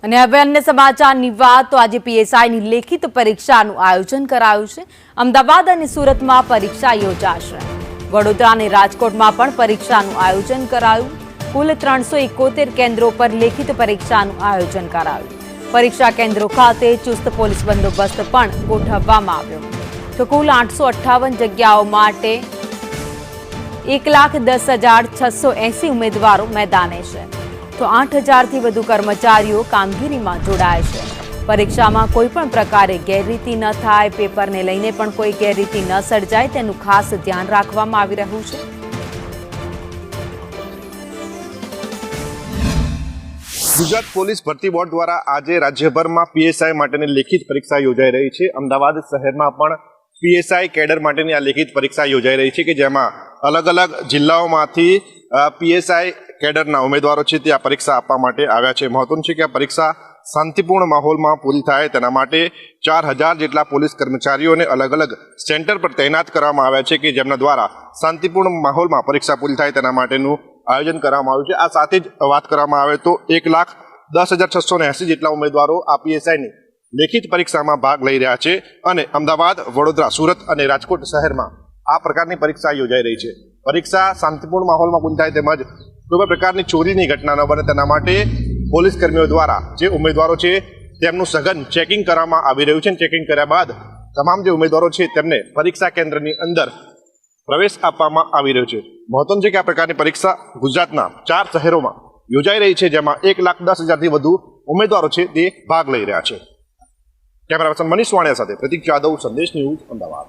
અને હવે અન્ય સમાચારની વાત તો આજે પીએસઆઈની લેખિત પરીક્ષાનું આયોજન કરાયું છે। અમદાવાદ અને સુરતમાં પરીક્ષા યોજાશે। વડોદરા અને રાજકોટમાં પણ પરીક્ષાનું આયોજન કરાયું। કુલ 371 કેન્દ્રો પર લેખિત પરીક્ષાનું આયોજન કરાયું। પરીક્ષા કેન્દ્રો ખાતે ચુસ્ત પોલીસ બંદોબસ્ત પણ ગોઠવવામાં આવ્યો। તો કુલ 858 જગ્યાઓ માટે 1,10,680 ઉમેદવારો મેદાને છે। તો 8,000 થી વધુ કર્મચારીઓ કામગીરીમાં જોડાયા છે। પરીક્ષામાં કોઈ પણ પ્રકારે ગેરરીતિ ન થાય, પેપરને લઈને પણ કોઈ ગેરરીતિ ન સર્જાય તેનું ખાસ ધ્યાન રાખવામાં આવી રહ્યું છે। ગુજરાત પોલીસ ભરતી બોર્ડ દ્વારા આજે રાજ્યભરમાં પીએસઆઈ માટેની લેખિત પરીક્ષા યોજાઈ રહી છે। અમદાવાદ શહેરમાં પણ પીએસઆઈ કેડર માટેની આ લેખિત પરીક્ષા યોજાઈ રહી છે કે જેમાં અલગ અલગ જિલ્લાઓમાંથી પીએસઆઈ કેડરના ઉમેદવારો છે તે આ પરીક્ષા આપવા માટે આવ્યા છે। મહત્વનું છે કે આ પરીક્ષા શાંતિપૂર્ણ માહોલમાં પૂરી થાય તેના માટે 4,000 જેટલા પોલીસ કર્મચારીઓને અલગ અલગ સેન્ટર પર તૈનાત કરવામાં આવ્યા છે કે જેમના દ્વારા શાંતિપૂર્ણ માહોલમાં પરીક્ષા પૂરી થાય તેના માટેનું આયોજન કરવામાં આવ્યું છે। આ સાથે જ વાત કરવામાં આવે તો 1,10,680 જેટલા ઉમેદવારો આ પીએસઆઈની લેખિત પરીક્ષામાં ભાગ લઈ રહ્યા છે અને અમદાવાદ, વડોદરા, સુરત અને રાજકોટ શહેરમાં આ પ્રકારની પરીક્ષા યોજાઈ રહી છે। પરીક્ષા શાંતિપૂર્ણ માહોલમાં પૂરી થાય તેમજ કોઈ પણ પ્રકારની ચોરીની ઘટના ન બને તેના માટે પોલીસ કર્મીઓ દ્વારા જે ઉમેદવારો છે તેમનું સઘન ચેકિંગ કરવામાં આવી રહ્યું છે। ચેકિંગ કર્યા બાદ તમામ જે ઉમેદવારો છે તેમને પરીક્ષા કેન્દ્રની અંદર પ્રવેશ આપવામાં આવી રહ્યો છે। મહત્વનું છે કે આ પ્રકારની પરીક્ષા ગુજરાતના 4 શહેરોમાં યોજાઈ રહી છે જેમાં 1,10,000 થી વધુ ઉમેદવારો છે તે ભાગ લઈ રહ્યા છે। કેમેરા પર્સન મનીષ વાણિયા સાથે પ્રતીક જાદવ, સંદેશ ન્યૂઝ, અમદાવાદ।